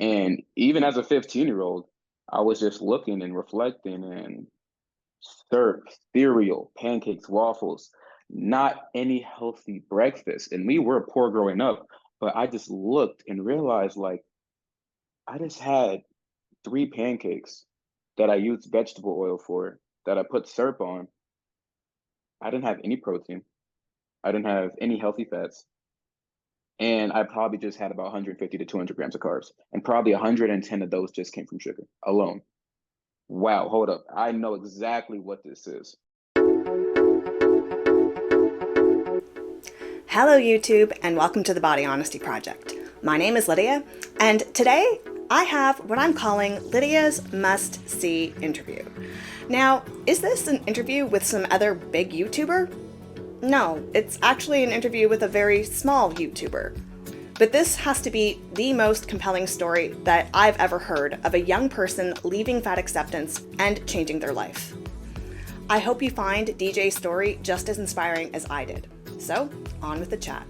And even as a 15-year-old, I was just looking and reflecting and syrup, cereal, pancakes, waffles, not any healthy breakfast. And we were poor growing up, but I just looked and realized like I just had three pancakes that I used vegetable oil for, that I put syrup on. I didn't have any protein. I didn't have any healthy fats. And I probably just had about 150 to 200 grams of carbs. And probably 110 of those just came from sugar alone. Wow, hold up. I know exactly what this is. Hello, YouTube, and welcome to the Body Honesty Project. My name is Lydia, and today I have what I'm calling Lydia's Must See interview. Now, is this an interview with some other big YouTuber? No, it's actually an interview with a very small YouTuber. But this has to be the most compelling story that I've ever heard of a young person leaving fat acceptance and changing their life. I hope you find DJ's story just as inspiring as I did. So, on with the chat.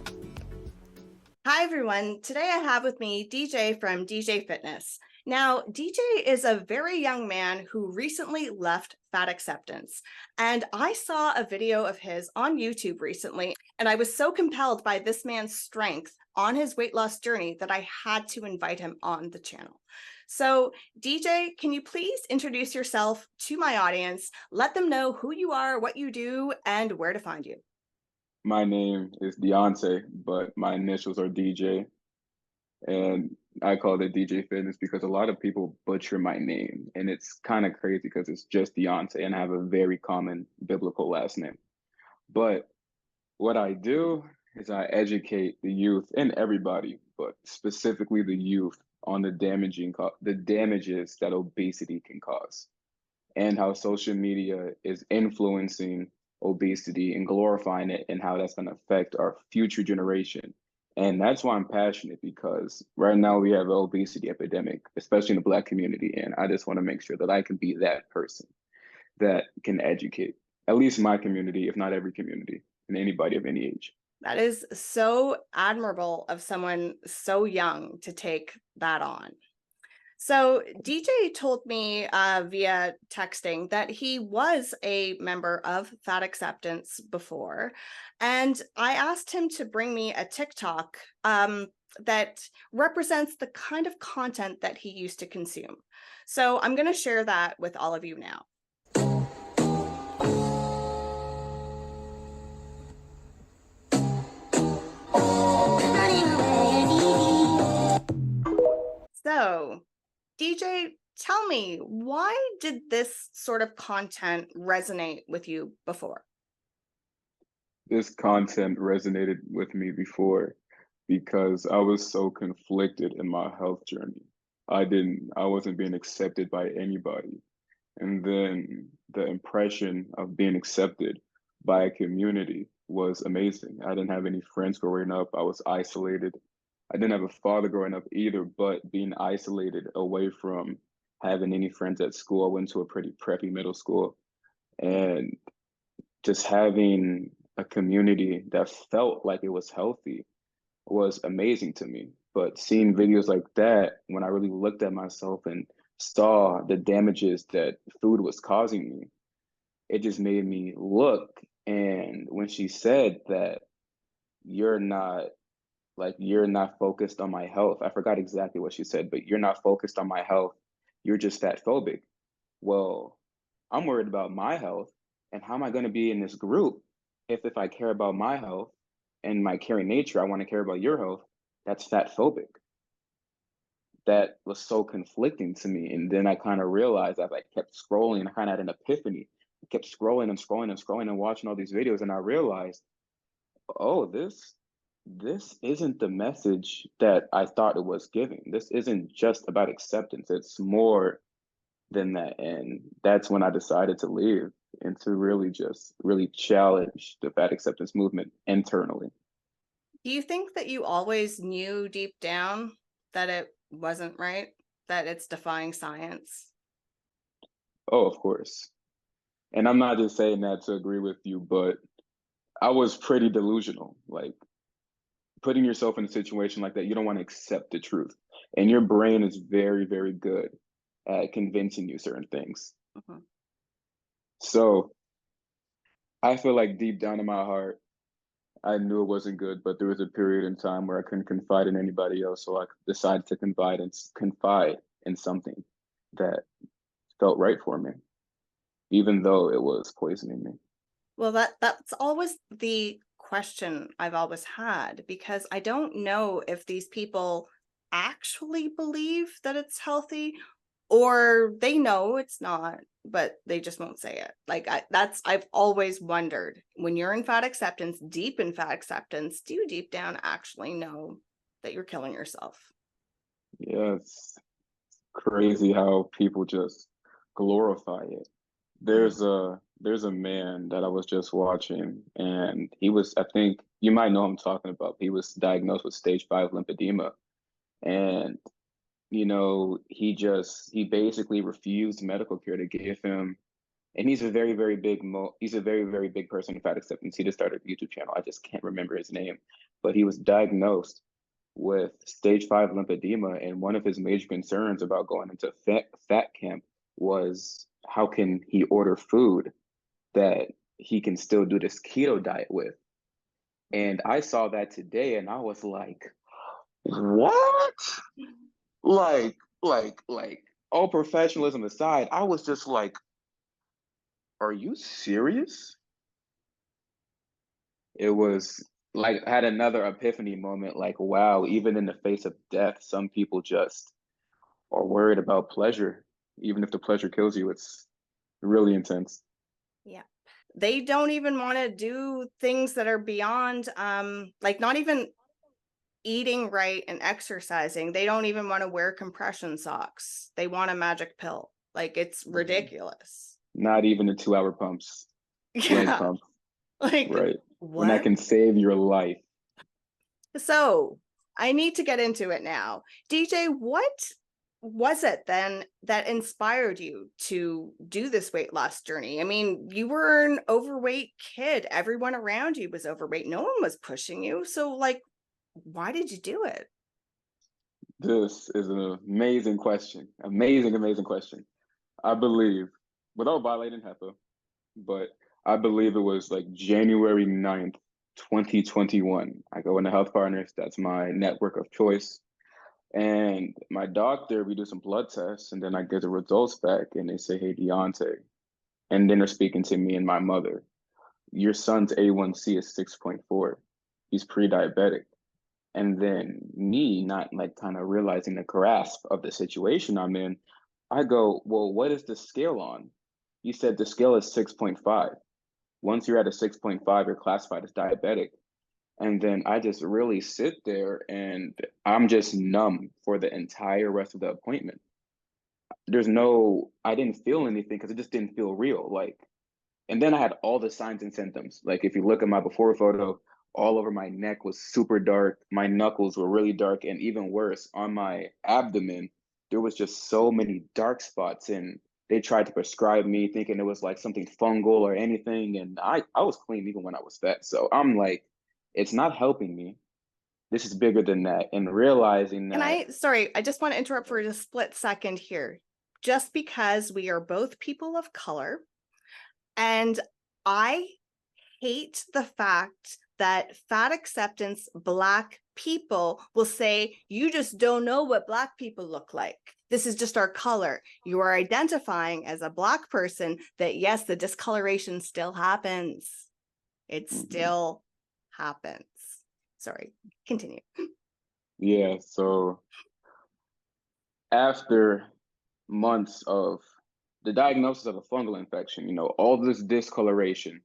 Hi, everyone. Today I have with me DJ from DJ Fitness. Now, DJ is a very young man who recently left fat acceptance. And I saw a video of his on YouTube recently, and I was so compelled by this man's strength on his weight loss journey that I had to invite him on the channel. So, DJ, can you please introduce yourself to my audience? Let them know who you are, what you do, and where to find you. My name is Deontay, but my initials are DJ. And I call it DJ Fitness because a lot of people butcher my name. And it's kind of crazy because it's just Deontay and I have a very common biblical last name. But what I do is I educate the youth and everybody, but specifically the youth, on the damages that obesity can cause, and how social media is influencing obesity and glorifying it, and how that's going to affect our future generation. And that's why I'm passionate, because right now we have an obesity epidemic, especially in the Black community. And I just want to make sure that I can be that person that can educate at least my community, if not every community, and anybody of any age. That is so admirable of someone so young to take that on. So DJ told me via texting that he was a member of Fat Acceptance before, and I asked him to bring me a TikTok that represents the kind of content that he used to consume. So I'm going to share that with all of you now. So, DJ, tell me, why did this sort of content resonate with you before? This content resonated with me before because I was so conflicted in my health journey. I wasn't being accepted by anybody. And then the impression of being accepted by a community was amazing. I didn't have any friends growing up. I was isolated. I didn't have a father growing up either, but being isolated away from having any friends at school. I went to a pretty preppy middle school, and just having a community that felt like it was healthy was amazing to me. But seeing videos like that, when I really looked at myself and saw the damages that food was causing me, it just made me look. And when she said that you're not you're not focused on my health, I forgot exactly what she said, but you're not focused on my health, you're just fat phobic. Well, I'm worried about my health, and how am I going to be in this group if I care about my health and my caring nature, I want to care about your health, that's fat phobic. That was so conflicting to me. And then I kind of realized, as I kept scrolling, I kind of had an epiphany. I kept scrolling and scrolling and scrolling and watching all these videos, and I realized, oh, this isn't the message that I thought it was giving. This isn't just about acceptance. It's more than that. And that's when I decided to leave and to really challenge the fat acceptance movement internally. Do you think that you always knew deep down that it wasn't right, that it's defying science? Oh, of course. And I'm not just saying that to agree with you, but I was pretty delusional. Like, putting yourself in a situation like that, you don't want to accept the truth. And your brain is very, very good at convincing you certain things. Mhm. So I feel like deep down in my heart, I knew it wasn't good, but there was a period in time where I couldn't confide in anybody else. So I decided to confide in something that felt right for me, even though it was poisoning me. Well, that's always the question I've always had, because I don't know if these people actually believe that it's healthy, or they know it's not, but they just won't say it. Like I've always wondered, when you're in fat acceptance, deep in fat acceptance, do you deep down actually know that you're killing yourself? Yeah, it's crazy how people just glorify it. Mm. There's a man that I was just watching, and he was, I think you might know who I'm talking about. He was diagnosed with stage 5 lymphedema, and he basically refused medical care to give him. And he's a very, very he's a very, very big person in fat acceptance. He just started a YouTube channel. I just can't remember his name, but he was diagnosed with stage 5 lymphedema, and one of his major concerns about going into fat camp was how can he order food that he can still do this keto diet with. And I saw that today, and I was like, what? Like, all professionalism aside, I was just like, are you serious? It was like I had another epiphany moment, like, wow, even in the face of death, some people just are worried about pleasure. Even if the pleasure kills you, it's really intense. Yeah. They don't even want to do things that are beyond, like not even eating right and exercising. They don't even want to wear compression socks. They want a magic pill. Like, it's Mhm. ridiculous. Not even the 2 hour pumps, leg Yeah. pump, Like, right? When that what? can save your life. So I need to get into it now. DJ, what was it then that inspired you to do this weight loss journey? I mean, you were an overweight kid. Everyone around you was overweight. No one was pushing you. So, like, why did you do it? This is an amazing question. Amazing, amazing question. I believe, without violating HEPA, but I believe it was like January 9th, 2021. I go into Health Partners, that's my network of choice. And my doctor, we do some blood tests, and then I get the results back, and they say, hey, Deontay. And then they're speaking to me and my mother. Your son's A1C is 6.4. He's pre-diabetic. And then me not like kind of realizing the grasp of the situation I'm in, I go, well, what is the scale on? You said the scale is 6.5. Once you're at a 6.5, you're classified as diabetic. And then I just really sit there and I'm just numb for the entire rest of the appointment. I didn't feel anything because it just didn't feel real. Like, and then I had all the signs and symptoms. Like if you look at my before photo, all over my neck was super dark. My knuckles were really dark. And even worse, on my abdomen, there was just so many dark spots. And they tried to prescribe me thinking it was like something fungal or anything. And I was clean even when I was fat. So I'm like, it's not helping me. This is bigger than that. And realizing And that, I just want to interrupt for a split second here. Just because we are both people of color, and I hate the fact that fat acceptance Black people will say, you just don't know what Black people look like. This is just our color. You are identifying as a Black person that, yes, the discoloration still happens. It mhm, still happens. Sorry, continue. yeah. So after months of the diagnosis of a fungal infection, all this discoloration,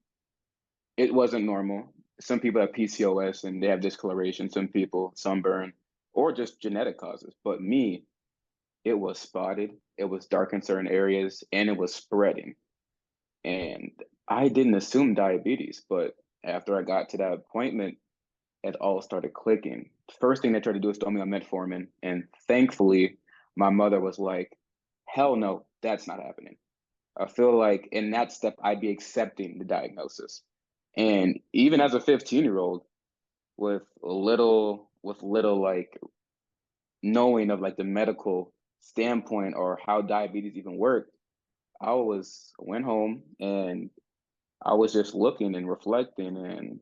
it wasn't normal. Some people have PCOS and they have discoloration, some people sunburn or just genetic causes. But me, it was spotted, it was dark in certain areas, and it was spreading. And I didn't assume diabetes, but after I got to that appointment, it all started clicking. First thing they tried to do is throw me on metformin. And thankfully, my mother was like, hell no, that's not happening. I feel like in that step, I'd be accepting the diagnosis. And even as a 15-year-old with little like knowing of like the medical standpoint or how diabetes even worked, went home and I was just looking and reflecting and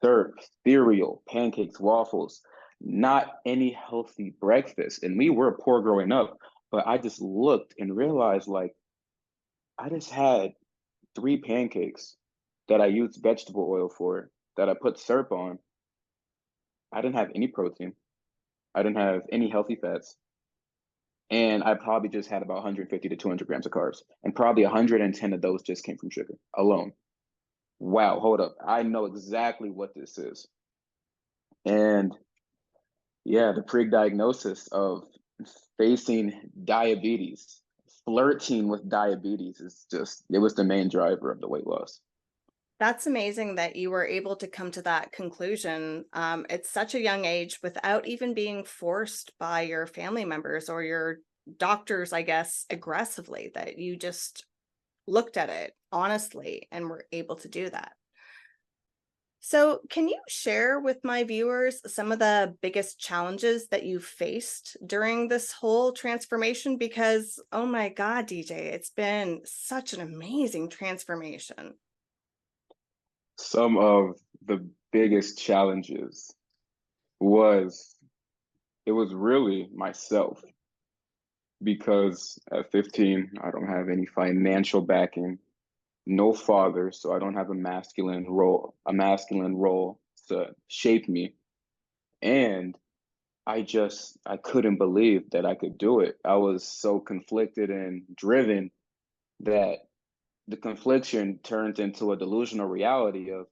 syrup, cereal, pancakes, waffles, not any healthy breakfast. And we were poor growing up, but I just looked and realized like I just had three pancakes that I used vegetable oil for, that I put syrup on. I didn't have any protein. I didn't have any healthy fats. And I probably just had about 150 to 200 grams of carbs. And probably 110 of those just came from sugar alone. Wow, hold up. I know exactly what this is. And yeah, the pre-diagnosis of facing diabetes, flirting with diabetes is just, it was the main driver of the weight loss. That's amazing that you were able to come to that conclusion at such a young age without even being forced by your family members or your doctors, I guess, aggressively, that you just looked at it honestly and were able to do that. So, can you share with my viewers some of the biggest challenges that you faced during this whole transformation? Because, oh my God, DJ, it's been such an amazing transformation. Some of the biggest challenges was, it was really myself, because at 15, I don't have any financial backing, no father, so I don't have a masculine role to shape me. And I couldn't believe that I could do it. I was so conflicted and driven that the confliction turned into a delusional reality of,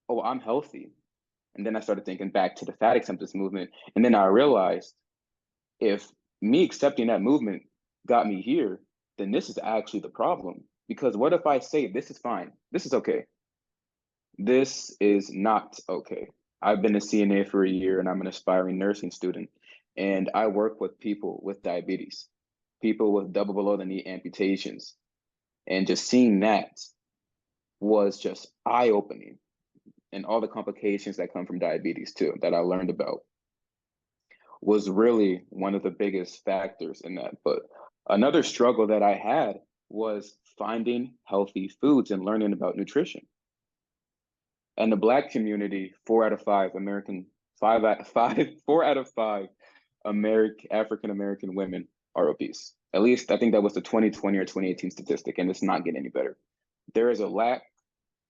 oh, I'm healthy. And then I started thinking back to the fat acceptance movement. And then I realized, if me accepting that movement got me here, then this is actually the problem. Because what if I say, this is fine, this is okay? This is not okay. I've been a CNA for a year and I'm an aspiring nursing student. And I work with people with diabetes, people with double below the knee amputations. And just seeing that was just eye opening, and all the complications that come from diabetes too, that I learned about, was really one of the biggest factors in that. But another struggle that I had was finding healthy foods and learning about nutrition. And the Black community, 4 out of 5 American African American women are obese. At least I think that was the 2020 or 2018 statistic, and it's not getting any better. There is a lack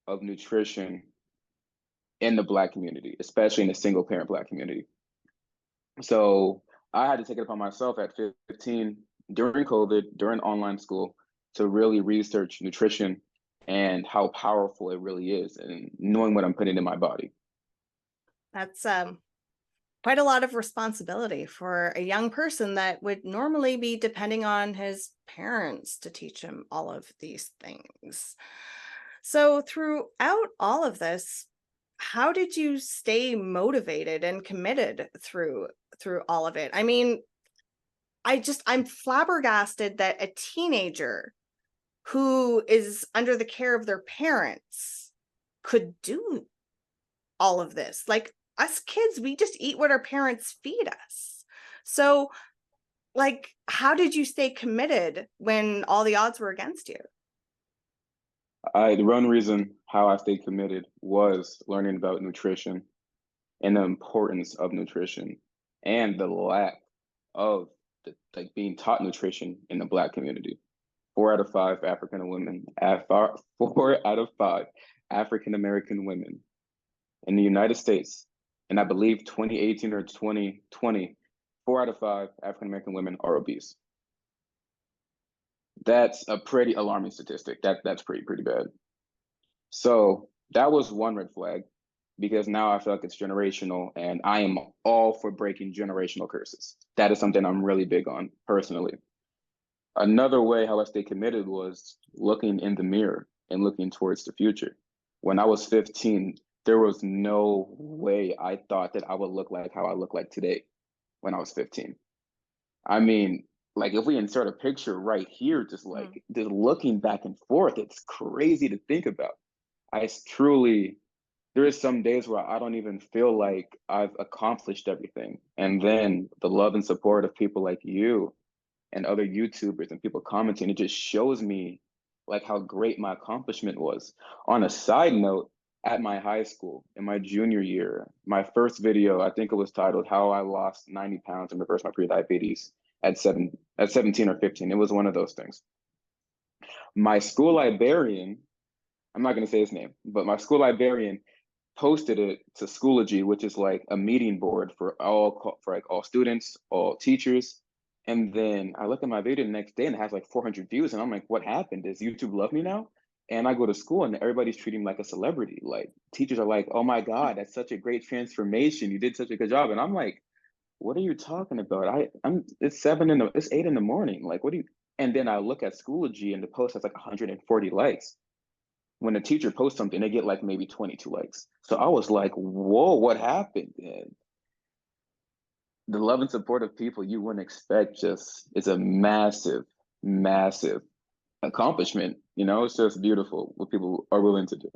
of nutrition in the Black community, especially in the single parent Black community. So I had to take it upon myself at 15, during COVID, during online school, to really research nutrition and how powerful it really is, and knowing what I'm putting in my body. That's quite a lot of responsibility for a young person that would normally be depending on his parents to teach him all of these things. So, throughout all of this, how did you stay motivated and committed through all of it? I mean, I'm flabbergasted that a teenager who is under the care of their parents could do all of this. Like us kids, we just eat what our parents feed us. So, like, how did you stay committed when all the odds were against you? The one reason how I stayed committed was learning about nutrition and the importance of nutrition, and the lack of like being taught nutrition in the Black community. 4 out of 5 African women, 4 out of 5 African American women in the United States, and I believe 2018 or 2020, 4 out of 5 African American women are obese. That's a pretty alarming statistic. That's pretty bad. So that was one red flag, because now I feel like it's generational, and I am all for breaking generational curses. That is something I'm really big on personally. Another way how I stay committed was looking in the mirror and looking towards the future. When I was 15, there was no way I thought that I would look like how I look like today when I was 15. I mean, like if we insert a picture right here, just looking back and forth, it's crazy to think about. I truly there is some days where I don't even feel like I've accomplished everything. And then the love and support of people like you and other YouTubers and people commenting, it just shows me like how great my accomplishment was. On a side note, at my high school in my junior year, my first video, I think it was titled How I Lost 90 Pounds and Reversed My Prediabetes at 17 or 15. It was one of those things. My school librarian, I'm not going to say his name, but my school librarian posted it to Schoology, which is like a meeting board for like all students, all teachers. And then I look at my video the next day and it has like 400 views, and I'm like, what happened? Does YouTube love me now? And I go to school and everybody's treating me like a celebrity. Like teachers are like, oh my God, that's such a great transformation. You did such a good job. And I'm like, what are you talking about? It's 8 in the morning. Like, what do you? And then I look at Schoology and the post has like 140 likes. When a teacher posts something, they get like maybe 22 likes. So I was like, whoa, what happened? And the love and support of people you wouldn't expect just is a massive, massive accomplishment. You know, it's just beautiful what people are willing to do.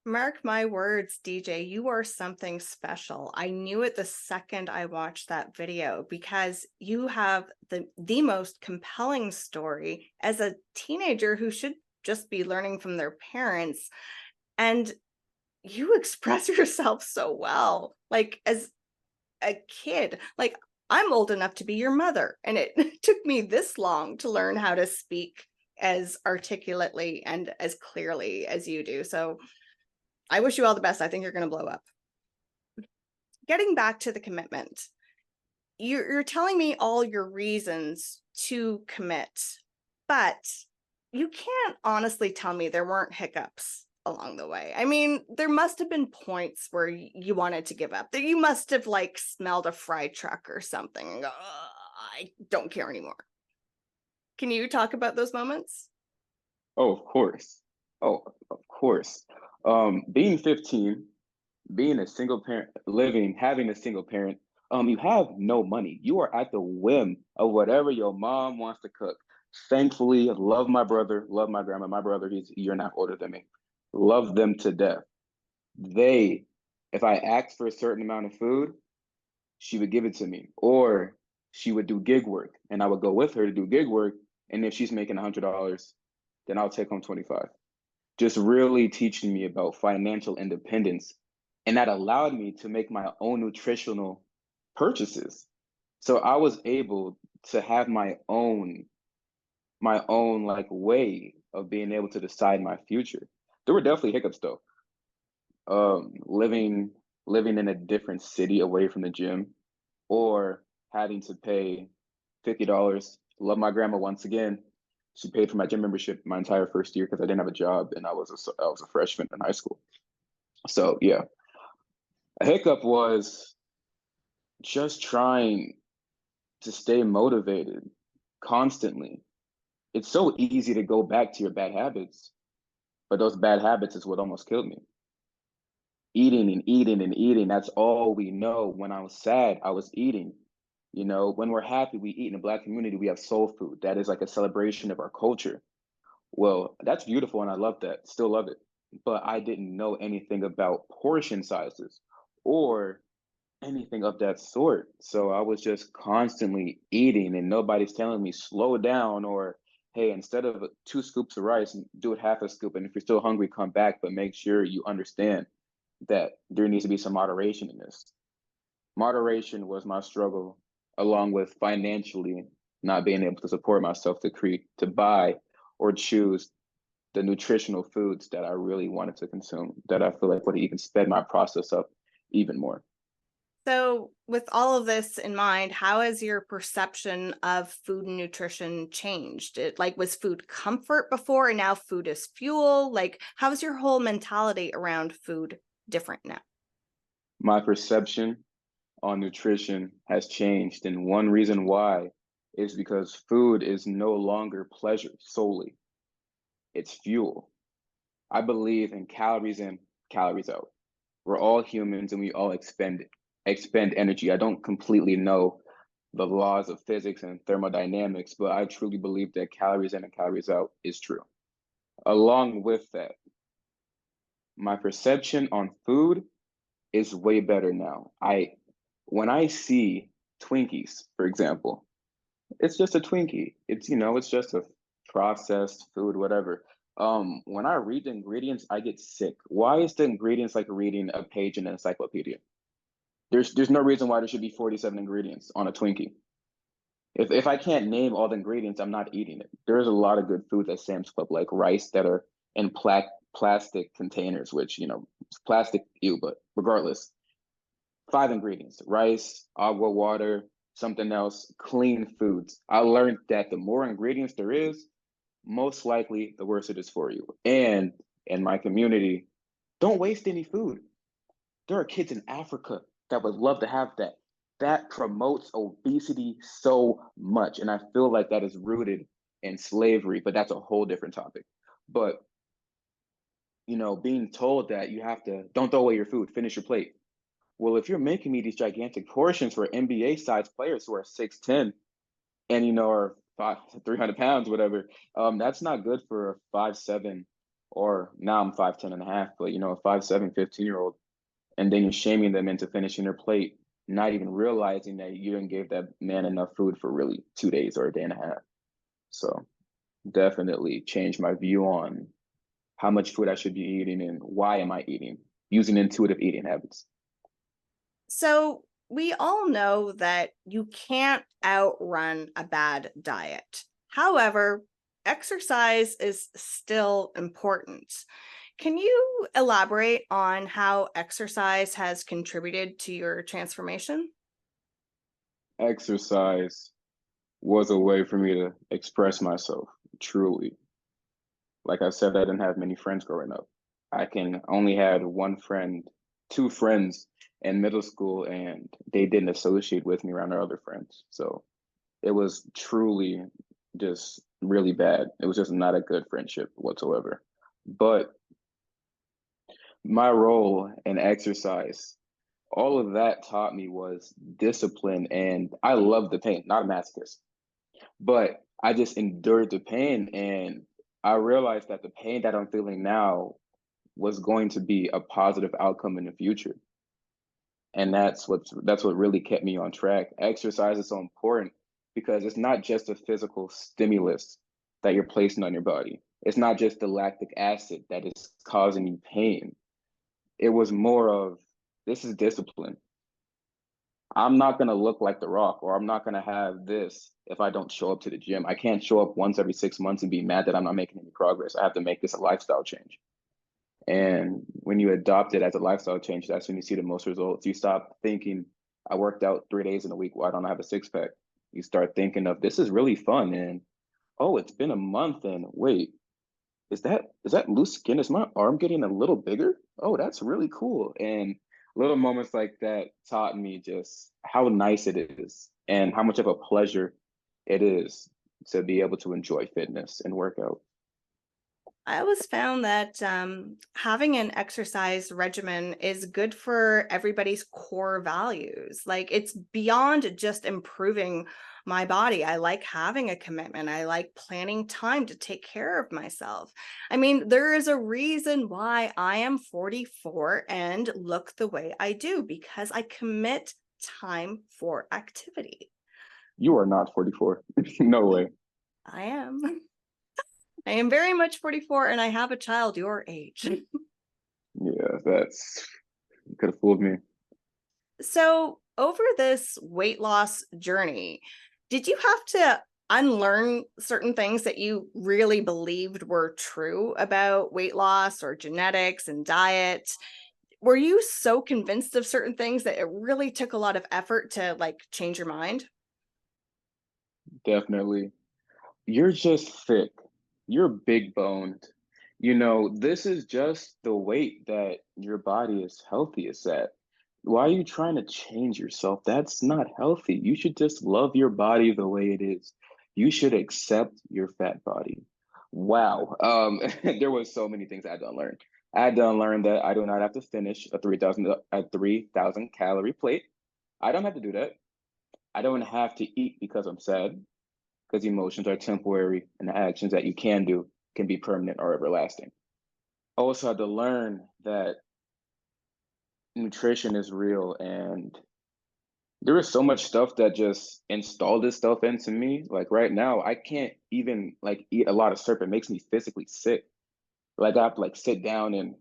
Mark my words, DJ, you are something special. I knew it the second I watched that video because you have the most compelling story as a teenager who should just be learning from their parents. And you express yourself so well, like as a kid. Like, I'm old enough to be your mother, and it took me this long to learn how to speak as articulately and as clearly as you do. So I wish you all the best. I think you're going to blow up. Getting back to the commitment, you're telling me all your reasons to commit, but you can't honestly tell me there weren't hiccups along the way. I mean, there must have been points where you wanted to give up, that you must have like smelled a fry truck or something and go, I don't care anymore. Can you talk about those moments? Oh, of course. Oh, of course. Being 15, being a single parent, having a single parent, you have no money. You are at the whim of whatever your mom wants to cook. Thankfully, love my brother, love my grandma. My brother, he's a year and a half older than me. Love them to death. They, if I asked for a certain amount of food, she would give it to me. Or she would do gig work and I would go with her to do gig work. And if she's making $100, then I'll take home 25. Just really teaching me about financial independence. And that allowed me to make my own nutritional purchases. So I was able to have my own like way of being able to decide my future. There were definitely hiccups though. Living in a different city away from the gym, or having to pay $50. Love my grandma once again. She paid for my gym membership my entire first year because I didn't have a job and I was a freshman in high school. So yeah, a hiccup was just trying to stay motivated constantly. It's so easy to go back to your bad habits, but those bad habits is what almost killed me. Eating and eating and eating. That's all we know. When I was sad, I was eating. You know, when we're happy, we eat. In the Black community, we have soul food. That is like a celebration of our culture. Well, that's beautiful and I love that. Still love it. But I didn't know anything about portion sizes or anything of that sort. So I was just constantly eating and nobody's telling me slow down, or hey, instead of 2 scoops of rice, do it half a scoop. And if you're still hungry, come back, but make sure you understand that there needs to be some moderation in this. Moderation was my struggle, along with financially not being able to support myself to buy or choose the nutritional foods that I really wanted to consume, that I feel like would even sped my process up even more. So, with all of this in mind, how has your perception of food and nutrition changed? It like was food comfort before and now food is fuel? Like, how's your whole mentality around food different now? My perception on nutrition has changed, and one reason why is because food is no longer pleasure solely, it's fuel. I believe in calories in, calories out. We're all humans and we all expend energy. I don't completely know the laws of physics and thermodynamics, but I truly believe that calories in and calories out is true. Along with that, my perception on food is way better now. When I see Twinkies, for example, it's just a Twinkie. It's just a processed food, whatever. When I read the ingredients, I get sick. Why is the ingredients like reading a page in an encyclopedia? There's no reason why there should be 47 ingredients on a Twinkie. If I can't name all the ingredients, I'm not eating it. There's a lot of good foods at Sam's Club, like rice that are in plastic containers, which, plastic, ew, but regardless, five ingredients: rice, agua, water, something else, clean foods. I learned that the more ingredients there is, most likely the worse it is for you. And in my community, don't waste any food. There are kids in Africa that would love to have that. That promotes obesity so much. And I feel like that is rooted in slavery, but that's a whole different topic. But, being told that you have to, don't throw away your food, finish your plate. Well, if you're making me these gigantic portions for NBA sized players who are 6'10" and, are 300 pounds, whatever, that's not good for a 5'7", or now I'm 5'10" and a half, but, a 5'7", 15-year-old. And then you're shaming them into finishing their plate, not even realizing that you didn't give that man enough food for really 2 days or a day and a half. So definitely changed my view on how much food I should be eating and why am I eating, using intuitive eating habits. So we all know that you can't outrun a bad diet. However, exercise is still important. Can you elaborate on how exercise has contributed to your transformation? Exercise was a way for me to express myself truly. Like I said, I didn't have many friends growing up. I can only had one friend, two friends in middle school, and they didn't associate with me around their other friends. So it was truly just really bad. It was just not a good friendship whatsoever. But my role in exercise, all of that taught me was discipline, and I love the pain, not a masochist, but I just endured the pain, and I realized that the pain that I'm feeling now was going to be a positive outcome in the future. And that's what really kept me on track. Exercise is so important because it's not just a physical stimulus that you're placing on your body. It's not just the lactic acid that is causing you pain. It was more of, this is discipline. I'm not going to look like The Rock, or I'm not going to have this if I don't show up to the gym. I can't show up once every 6 months and be mad that I'm not making any progress. I have to make this a lifestyle change. And when you adopt it as a lifestyle change, that's when you see the most results. You stop thinking, I worked out 3 days in a week. Why don't I have a six pack? You start thinking of, this is really fun. And oh, it's been a month. And wait, is that loose skin? Is my arm getting a little bigger? Oh, that's really cool. And little moments like that taught me just how nice it is and how much of a pleasure it is to be able to enjoy fitness and workout. I always found that having an exercise regimen is good for everybody's core values. Like it's beyond just improving my body. I like having a commitment. I like planning time to take care of myself. I mean, there is a reason why I am 44 and look the way I do because I commit time for activity. You are not 44. No way. I am. I am very much 44 and I have a child your age. Yeah, that's could have fooled me. So, over this weight loss journey, did you have to unlearn certain things that you really believed were true about weight loss or genetics and diet? Were you so convinced of certain things that it really took a lot of effort to change your mind? Definitely. You're just thick. You're big boned. This is just the weight that your body is healthiest at. Why are you trying to change yourself? That's not healthy. You should just love your body the way it is. You should accept your fat body. Wow. There was so many things I had to unlearn. I had to unlearn that I do not have to finish a 3,000 calorie plate. I don't have to do that. I don't have to eat because I'm sad, because emotions are temporary and the actions that you can do can be permanent or everlasting. I also had to learn that nutrition is real, and there is so much stuff that just installed itself into me. Like right now, I can't even like eat a lot of syrup. It makes me physically sick. Like I have to like sit down and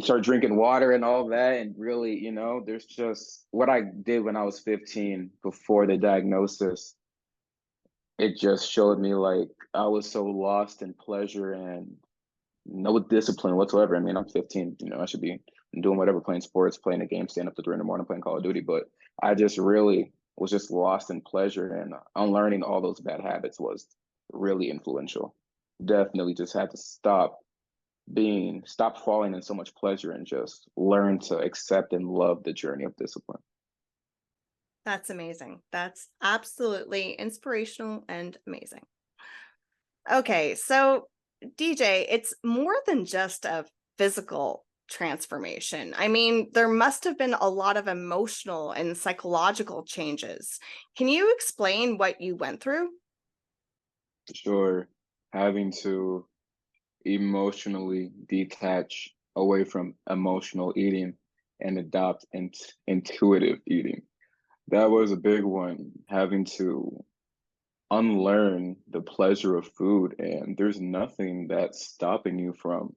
start drinking water and all that. And really, there's just what I did when I was 15 before the diagnosis. It just showed me like I was so lost in pleasure and no discipline whatsoever. I mean, I'm 15, I should be doing whatever, playing sports, playing a game, staying up to 3 in the morning, playing Call of Duty. But I just really was just lost in pleasure, and unlearning all those bad habits was really influential. Definitely just had to stop falling in so much pleasure and just learn to accept and love the journey of discipline. That's amazing. That's absolutely inspirational and amazing. Okay, so DJ, it's more than just a physical transformation. I mean, there must have been a lot of emotional and psychological changes. Can you explain what you went through? Sure, having to emotionally detach away from emotional eating and adopt intuitive eating. That was a big one, having to unlearn the pleasure of food. And there's nothing that's stopping you from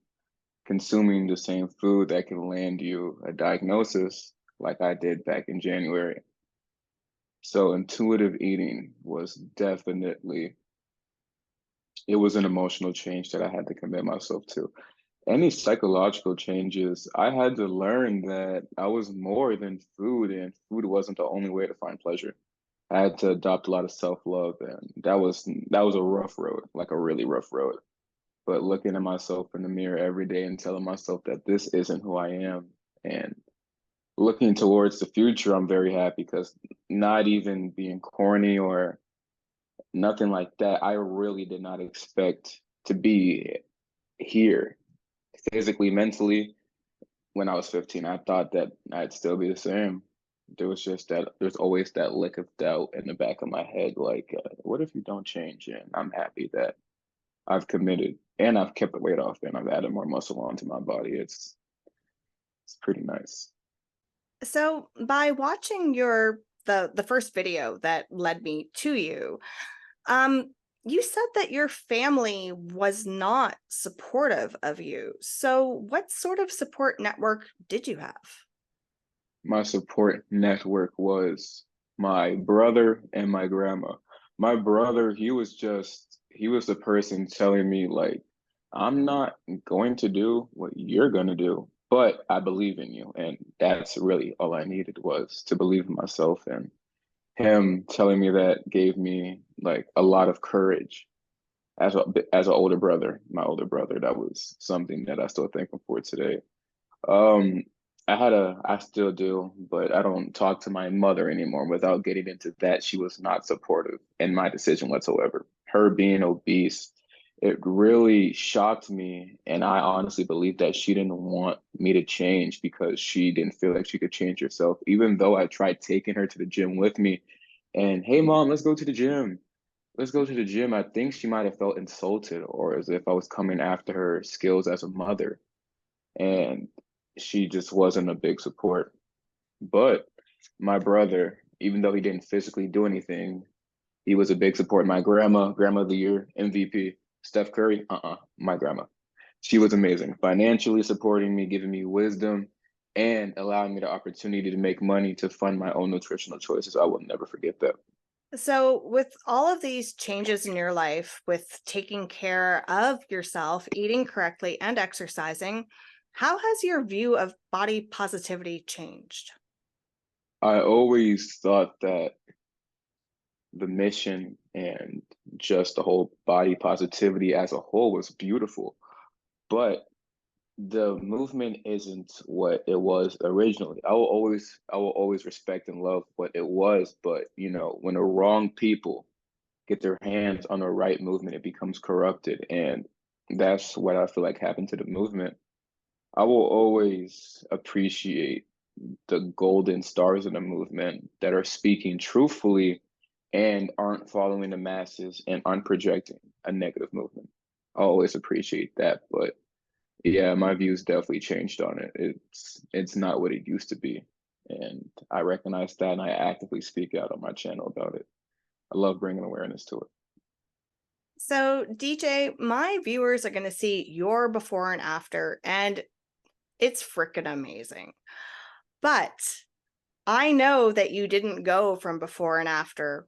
consuming the same food that can land you a diagnosis like I did back in January. So intuitive eating was definitely, it was an emotional change that I had to commit myself to. Any psychological changes, I had to learn that I was more than food, and food wasn't the only way to find pleasure. I had to adopt a lot of self-love, and that was a rough road, like a really rough road. But looking at myself in the mirror every day and telling myself that this isn't who I am, and looking towards the future, I'm very happy because, not even being corny or nothing like that, I really did not expect to be here physically, mentally. When I was 15, I thought that I'd still be the same. There was just that, there's always that lick of doubt in the back of my head, like, what if you don't change? And I'm happy that I've committed and I've kept the weight off and I've added more muscle onto my body. It's pretty nice. So, by watching the first video that led me to you, um, you said that your family was not supportive of you. So, what sort of support network did you have? My support network was my brother and my grandma. My brother, he was the person telling me, like, I'm not going to do what you're going to do, but I believe in you. And that's really all I needed, was to believe in myself. And him telling me that gave me like a lot of courage as an older brother, my older brother. That was something that I still thank him for today. Um, I still do, but I don't talk to my mother anymore. Without getting into that, she was not supportive in my decision whatsoever. Her being obese, it really shocked me. And I honestly believe that she didn't want me to change because she didn't feel like she could change herself. Even though I tried taking her to the gym with me and, hey, mom, let's go to the gym. Let's go to the gym. I think she might have felt insulted or as if I was coming after her skills as a mother, and she just wasn't a big support. But my brother, even though he didn't physically do anything, he was a big support. My grandma of the year, MVP, Steph Curry, my grandma. She was amazing, financially supporting me, giving me wisdom, and allowing me the opportunity to make money to fund my own nutritional choices. I will never forget that. So, with all of these changes in your life, with taking care of yourself, eating correctly, and exercising, how has your view of body positivity changed? I always thought that the mission and just the whole body positivity as a whole was beautiful, but the movement isn't what it was originally. I will always respect and love what it was, but when the wrong people get their hands on the right movement, it becomes corrupted. And that's what I feel like happened to the movement. I will always appreciate the golden stars in the movement that are speaking truthfully and aren't following the masses and aren't projecting a negative movement. I always appreciate that. But Yeah, my views definitely changed on it. It's not what it used to be. And I recognize that and I actively speak out on my channel about it. I love bringing awareness to it. So, DJ, my viewers are going to see your before and after, and it's freaking amazing. But I know that you didn't go from before and after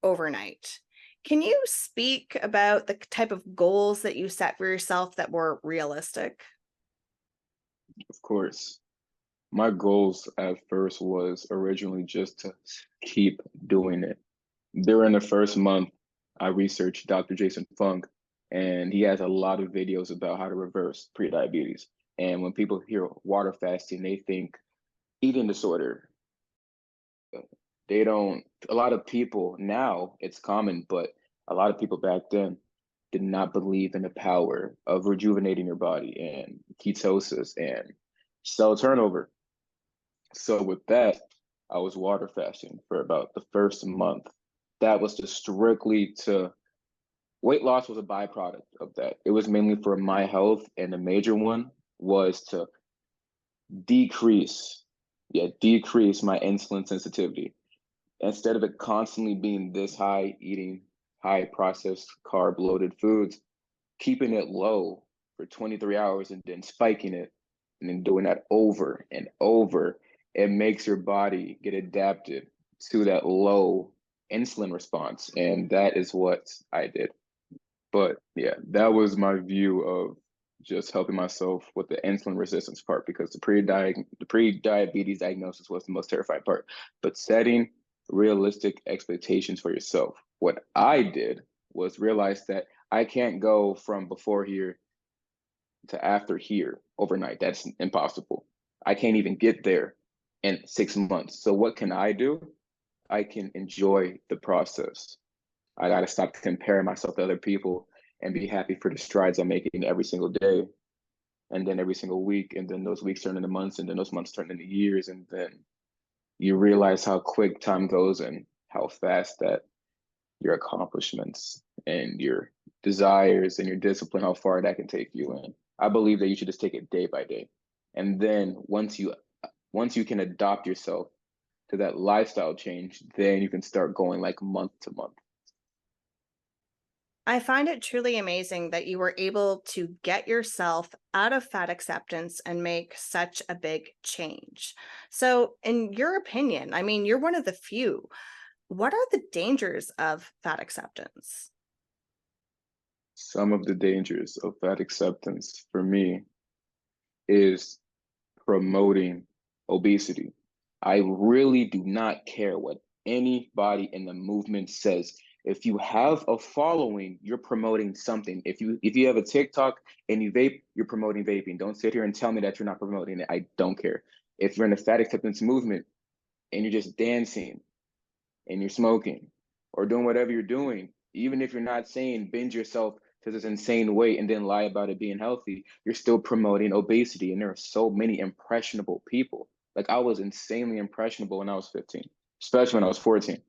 overnight. Can you speak about the type of goals that you set for yourself that were realistic? Of course. My goals at first was originally just to keep doing it. During the first month, I researched Dr. Jason Fung, and he has a lot of videos about how to reverse prediabetes. And when people hear water fasting, they think eating disorder. They don't, a lot of people now, it's common, but a lot of people back then did not believe in the power of rejuvenating your body and ketosis and cell turnover. So with that, I was water fasting for about the first month. That was just strictly to weight loss was a byproduct of that. It was mainly for my health, and the major one was to decrease, decrease my insulin sensitivity. Instead of it constantly being this high, eating high processed carb loaded foods, keeping it low for 23 hours and then spiking it and then doing that over and over, it makes your body get adapted to that low insulin response. And that is what I did. But yeah, that was my view of just helping myself with the insulin resistance part because the pre-diabetes diagnosis was the most terrifying part. But setting realistic expectations for yourself. What I did was realize that I can't go from before here to after here overnight. That's impossible. I can't even get there in 6 months. So what can I do? I can enjoy the process. I got to stop comparing myself to other people and be happy for the strides I'm making every single day and then every single week. And then those weeks turn into months and then those months turn into years. And then you realize how quick time goes and how fast that your accomplishments and your desires and your discipline, how far that can take you. And I believe that you should just take it day by day. And then once you can adopt yourself to that lifestyle change, then you can start going like month to month. I find it truly amazing that you were able to get yourself out of fat acceptance and make such a big change. So, in your opinion, I mean, you're one of the few. What are the dangers of fat acceptance? Some of the dangers of fat acceptance for me is promoting obesity. I really do not care what anybody in the movement says. If you have a following, you're promoting something. If you have a TikTok and you vape, you're promoting vaping. Don't sit here and tell me that you're not promoting it. I don't care. If you're in the fat acceptance movement and you're just dancing and you're smoking or doing whatever you're doing, even if you're not saying binge yourself to this insane weight and then lie about it being healthy, you're still promoting obesity. And there are so many impressionable people. Like I was insanely impressionable when I was 15, especially when I was 14.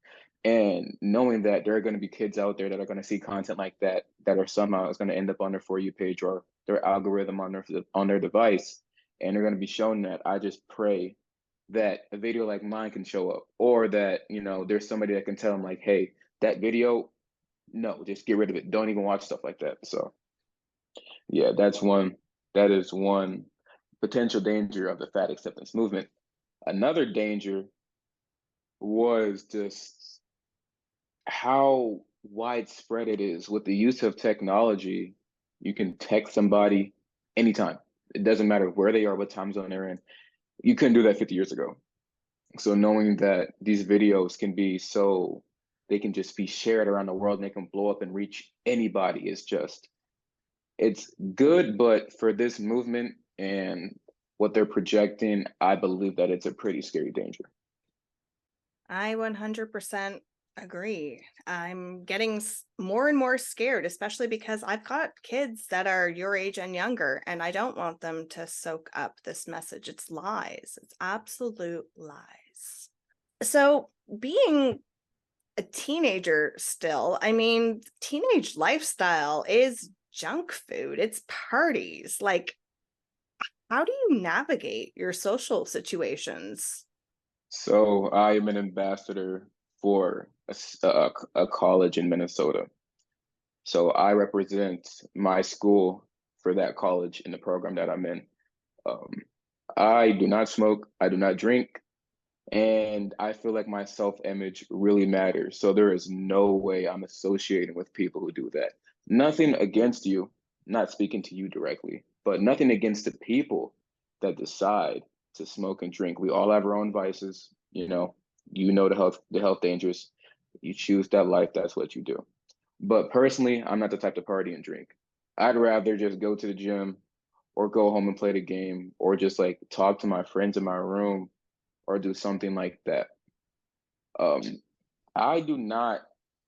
And knowing that there are going to be kids out there that are going to see content like that that are somehow is going to end up on their For You page or their algorithm on their device, and they're going to be shown that, I just pray that a video like mine can show up, or that there's somebody that can tell them like, hey, that video, no, just get rid of it, don't even watch stuff like that. So yeah, that is one potential danger of the fat acceptance movement. Another danger was just how widespread it is with the use of technology. You can text somebody anytime. It doesn't matter where they are, what time zone they're in. You couldn't do that 50 years ago. So knowing that these videos can be they can just be shared around the world and they can blow up and reach anybody is just, it's good. But for this movement and what they're projecting, I believe that it's a pretty scary danger. I 100% agree. I'm getting more and more scared, especially because I've got kids that are your age and younger, and I don't want them to soak up this message. It's lies, it's absolute lies. So, being a teenager still, I mean, teenage lifestyle is junk food, it's parties. Like, How do you navigate your social situations? So I am an ambassador for a college in Minnesota. So I represent my school for that college in the program that I'm in. Um, I do not smoke, I do not drink, and I feel like my self-image really matters. So there is no way I'm associating with people who do that. Nothing against you, not speaking to you directly, but nothing against the people that decide to smoke and drink. We all have our own vices, the health dangers. You choose that life, that's what you do. But personally, I'm not the type to party and drink. I'd rather just go to the gym or go home and play the game or just like talk to my friends in my room or do something like that. Um, I do not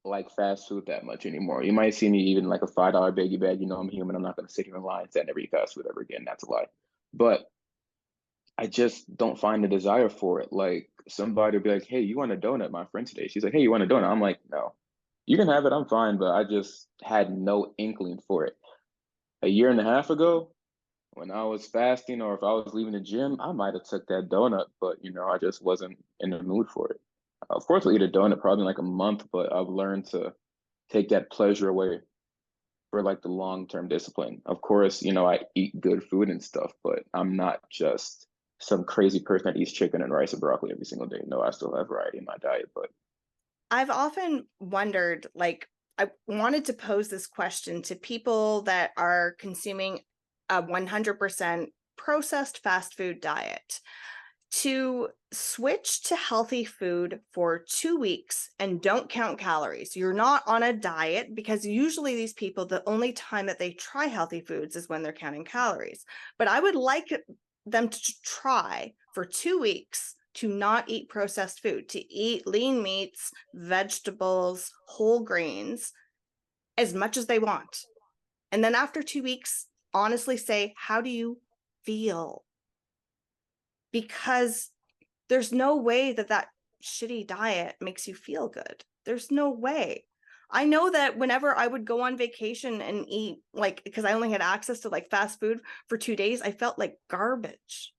like fast food that much anymore. You might see me eating like a $5 baggie bag. You know, I'm human. I'm not going to sit here in line and never eat fast food ever again. That's a lie. But I just don't find the desire for it. Like somebody will be like, "Hey, you want a donut?" My friend today, she's like, "Hey, you want a donut?" I'm like, "No, you can have it. I'm fine." But I just had no inkling for it. A year and a half ago, when I was fasting or if I was leaving the gym, I might have took that donut, but I just wasn't in the mood for it. Of course, I'll eat a donut probably in like a month, but I've learned to take that pleasure away for like the long-term discipline. Of course, I eat good food and stuff, but I'm not just some crazy person that eats chicken and rice and broccoli every single day. No, I still have variety in my diet, but I've often wondered, like, I wanted to pose this question to people that are consuming a 100% processed fast food diet to switch to healthy food for 2 weeks and don't count calories. You're not on a diet because usually these people, the only time that they try healthy foods is when they're counting calories. But I would like them to try for 2 weeks to not eat processed food, to eat lean meats, vegetables, whole grains as much as they want. And then after 2 weeks, honestly say, how do you feel? Because there's no way that that shitty diet makes you feel good. There's no way. I know that whenever I would go on vacation and eat, like, because I only had access to like fast food for 2 days, I felt like garbage.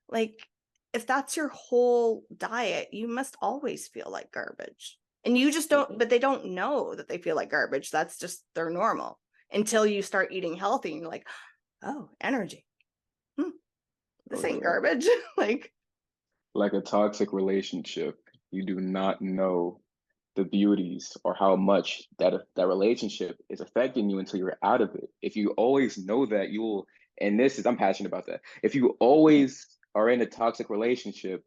Like, if that's your whole diet, you must always feel like garbage. And you just don't, but they don't know that they feel like garbage. That's just their normal until you start eating healthy and you're like, oh, energy. Hmm, oh this ain't yeah. garbage. Like, Like a toxic relationship, you do not know the beauties or how much that relationship is affecting you until you're out of it. If you always know that, you will, and I'm passionate about that. If you always are in a toxic relationship,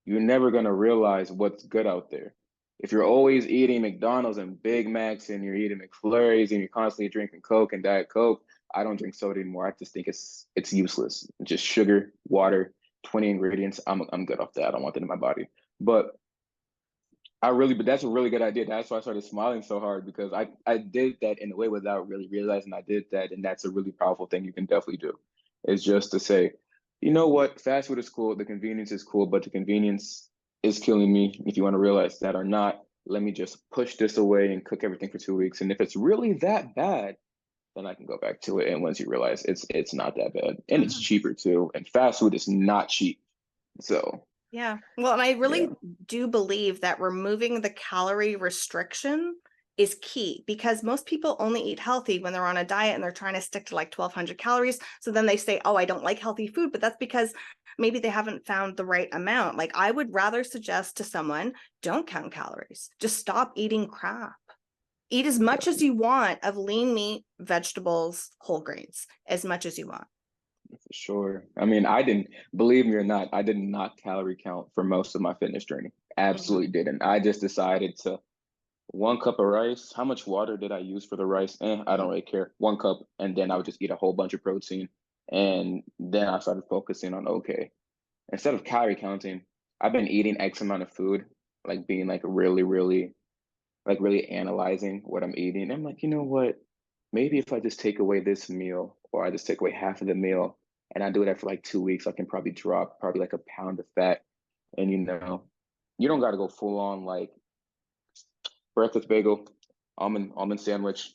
you're never going to realize what's good out there. If you're always eating McDonald's and Big Macs and you're eating McFlurries and you're constantly drinking Coke and Diet Coke, I don't drink soda anymore. I just think it's useless. Just sugar, water, 20 ingredients. I'm good off that. I don't want that in my body. But but that's a really good idea. That's why I started smiling so hard because I did that in a way without really realizing I did that. And that's a really powerful thing you can definitely do. Is just to say, you know what, fast food is cool, the convenience is cool, but the convenience is killing me. If you want to realize that or not, let me just push this away and cook everything for 2 weeks. And if it's really that bad, then I can go back to it. And once you realize it's not that bad. And it's mhm. cheaper too. And fast food is not cheap. So Yeah. Well, and I yeah. really do believe that removing the calorie restriction is key because most people only eat healthy when they're on a diet and they're trying to stick to like 1,200 calories. So then they say, oh, I don't like healthy food, but that's because maybe they haven't found the right amount. Like I would rather suggest to someone, don't count calories, just stop eating crap. Eat as much as you want of lean meat, vegetables, whole grains, as much as you want. For sure. I mean, I didn't, believe me or not, I did not calorie count for most of my fitness journey. Mhm. Absolutely didn't. I just decided to 1 cup of rice. How much water did I use for the rice? I don't really care. 1 cup, and then I would just eat a whole bunch of protein. And then I started focusing on, okay, instead of calorie counting, I've been eating X amount of food, like being like really, really, like really analyzing what I'm eating. I'm like, you know what? Maybe if I just take away this meal or I just take away half of the meal and I do that for like 2 weeks, I can probably drop probably like a pound of fat. And you don't got to go full on like breakfast bagel, almond sandwich,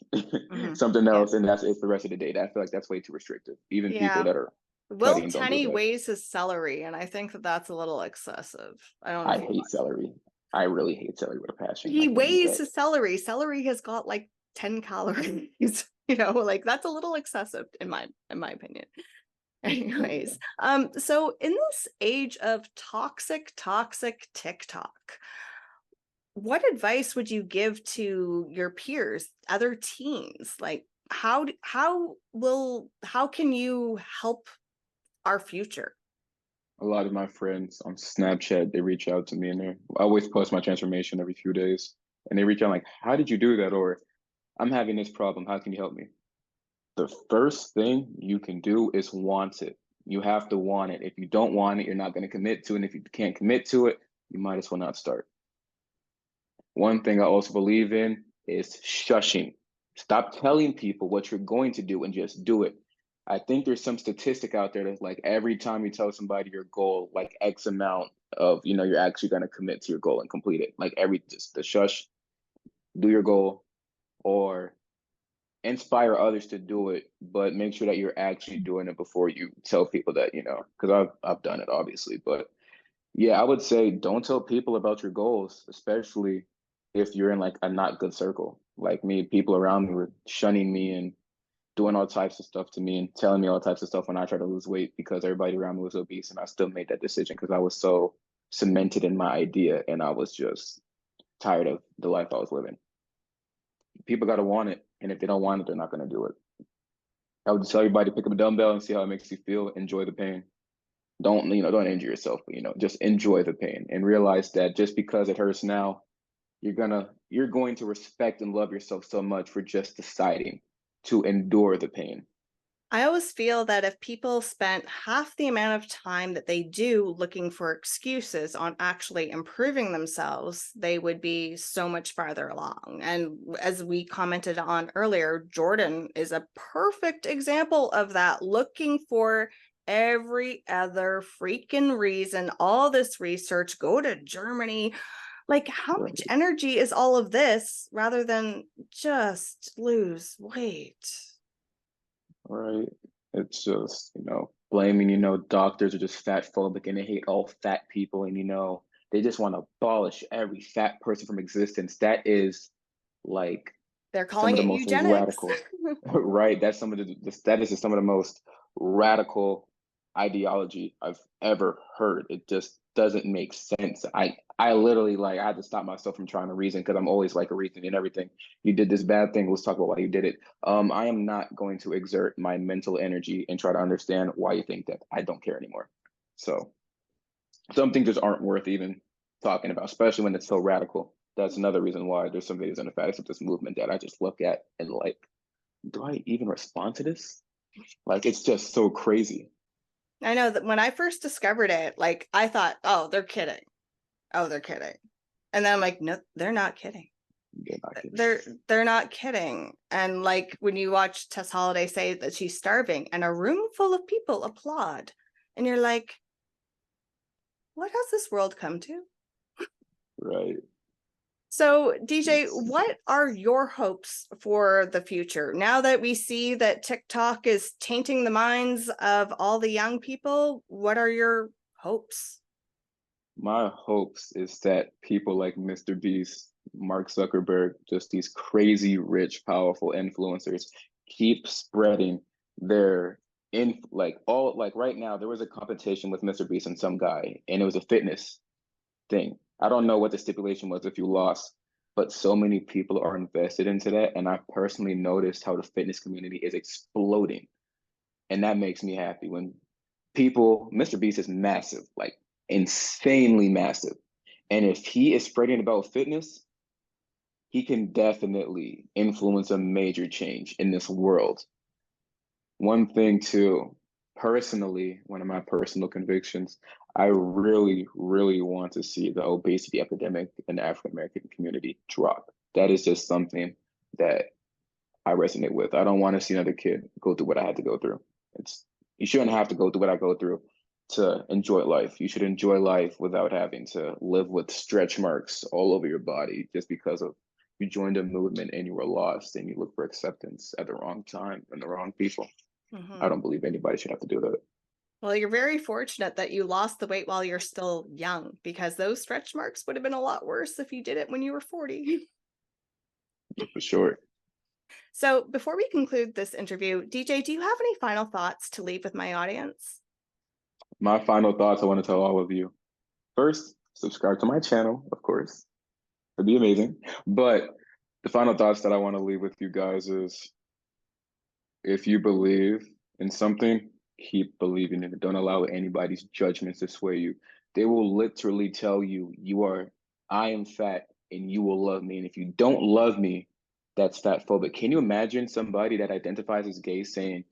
Mhm. something Yeah. else, and that's it the rest of the day. I feel like that's way too restrictive. Even people Yeah. that are Will Cutting, don't do Tenny that. weighs his celery, and I think that that's a little excessive. I don't know I if you hate celery. I really hate celery with a passion. I he can't eat weighs that. his celery. Celery has got like 10 calories. Like that's a little excessive in my opinion. Yeah. Anyways, so in this age of toxic TikTok, what advice would you give to your peers, other teens? Like how can you help our future? A lot of my friends on Snapchat, they reach out to me and I always post my transformation every few days. And they reach out like, how did you do that? Or I'm having this problem. How can you help me? The first thing you can do is want it. You have to want it. If you don't want it, you're not going to commit to it. And if you can't commit to it, you might as well not start. One thing I also believe in is shushing. Stop telling people what you're going to do and just do it. I think there's some statistic out there that's like every time you tell somebody your goal, like X amount of, you're actually going to commit to your goal and complete it. Like just the shush, do your goal, or inspire others to do it, but make sure that you're actually doing it before you tell people that, because I've done it obviously. But yeah, I would say don't tell people about your goals, especially if you're in like a not good circle. Like me, people around me were shunning me and doing all types of stuff to me and telling me all types of stuff when I tried to lose weight because everybody around me was obese, and I still made that decision because I was so cemented in my idea and I was just tired of the life I was living. People got to want it, and if they don't want it, they're not going to do it. I would tell everybody pick up a dumbbell and see how it makes you feel. Enjoy the pain. Don't injure yourself, but just enjoy the pain and realize that just because it hurts now, you're going to respect and love yourself so much for just deciding to endure the pain. I always feel that if people spent half the amount of time that they do looking for excuses on actually improving themselves, they would be so much farther along. And as we commented on earlier, Jordan is a perfect example of that, looking for every other freaking reason, all this research, go to Germany. Like, how Right. much energy is all of this rather than just lose weight? Right. It's just, blaming, doctors are just fat phobic and they hate all fat people, and they just want to abolish every fat person from existence. That is like They're some calling of the it most eugenics. radical, right? That's that is just some of the most radical ideology I've ever heard. It just doesn't make sense. I literally I had to stop myself from trying to reason because I'm always like a reason in everything. You did this bad thing. Let's talk about why you did it. I am not going to exert my mental energy and try to understand why you think that. I don't care anymore. So some things just aren't worth even talking about, especially when it's so radical. That's another reason why there's some videos and the facts of this movement that I just look at and like, do I even respond to this? Like, it's just so crazy. I know that when I first discovered it, like I thought, oh, they're kidding. Oh, they're kidding. And then I'm like, no, they're not kidding. They're not kidding. They're not kidding. And like when you watch Tess Holliday say that she's starving and a room full of people applaud, and you're like, what has this world come to? Right. So, DJ, It's what are your hopes for the future? Now that we see that TikTok is tainting the minds of all the young people, what are your hopes? my hopes is that people like Mr. Beast, Mark Zuckerberg, just these crazy rich, powerful influencers keep spreading their like right now there was a competition with Mr. Beast and some guy, and it was a fitness thing. I don't know what the stipulation was if you lost, but so many people are invested into that. And I personally noticed how the fitness community is exploding. And that makes me happy when Mr. Beast is massive, like insanely massive. And if he is spreading about fitness, he can definitely influence a major change in this world. One thing too, personally, one of my personal convictions, I really, really want to see the obesity epidemic in the African American community drop. That is just something that I resonate with. I don't want to see another kid go through what I had to go through. It's You shouldn't have to go through what I go through to enjoy life. You should enjoy life without having to live with stretch marks all over your body just because of you joined a movement and you were lost and you look for acceptance at the wrong time and the wrong people. I Mhm. don't believe anybody should have to do that. Well, you're very fortunate that you lost the weight while you're still young, because those stretch marks would have been a lot worse if you did it when you were 40. for sure. So, before we conclude this interview, DJ, do you have any final thoughts to leave with my audience? My final thoughts I want to tell all of you. First, subscribe to my channel, of course. It'd be amazing. But the final thoughts that I want to leave with you guys is if you believe in something, keep believing in it. Don't allow anybody's judgments to sway you. They will literally tell you, I am fat and you will love me. And if you don't love me, that's fat phobic. Can you imagine somebody that identifies as gay saying,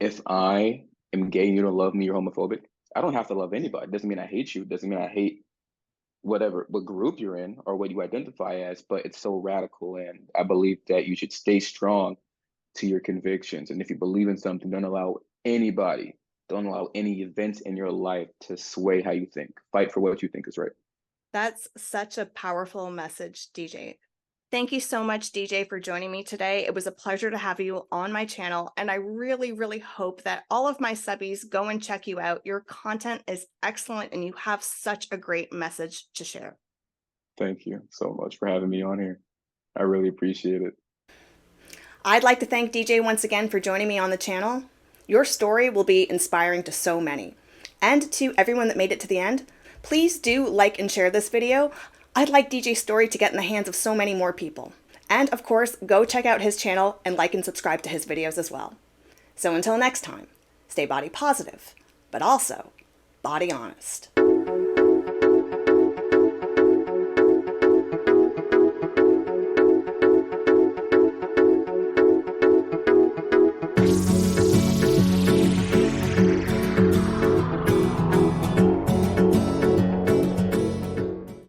if I am gay and you don't love me, you're homophobic? I don't have to love anybody. It doesn't mean I hate you. It doesn't mean I hate what group you're in or what you identify as, but it's so radical. And I believe that you should stay strong to your convictions. And if you believe in something, don't allow any events in your life to sway how you think. Fight for what you think is right. That's such a powerful message, DJ. Thank you so much, DJ, for joining me today. It was a pleasure to have you on my channel, and I really, really hope that all of my subbies go and check you out. Your content is excellent, and you have such a great message to share. Thank you so much for having me on here. I really appreciate it. I'd like to thank DJ once again for joining me on the channel. Your story will be inspiring to so many. And to everyone that made it to the end, please do like and share this video. I'd like DJ's story to get in the hands of so many more people. And of course, go check out his channel and like and subscribe to his videos as well. So until next time, stay body positive, but also body honest.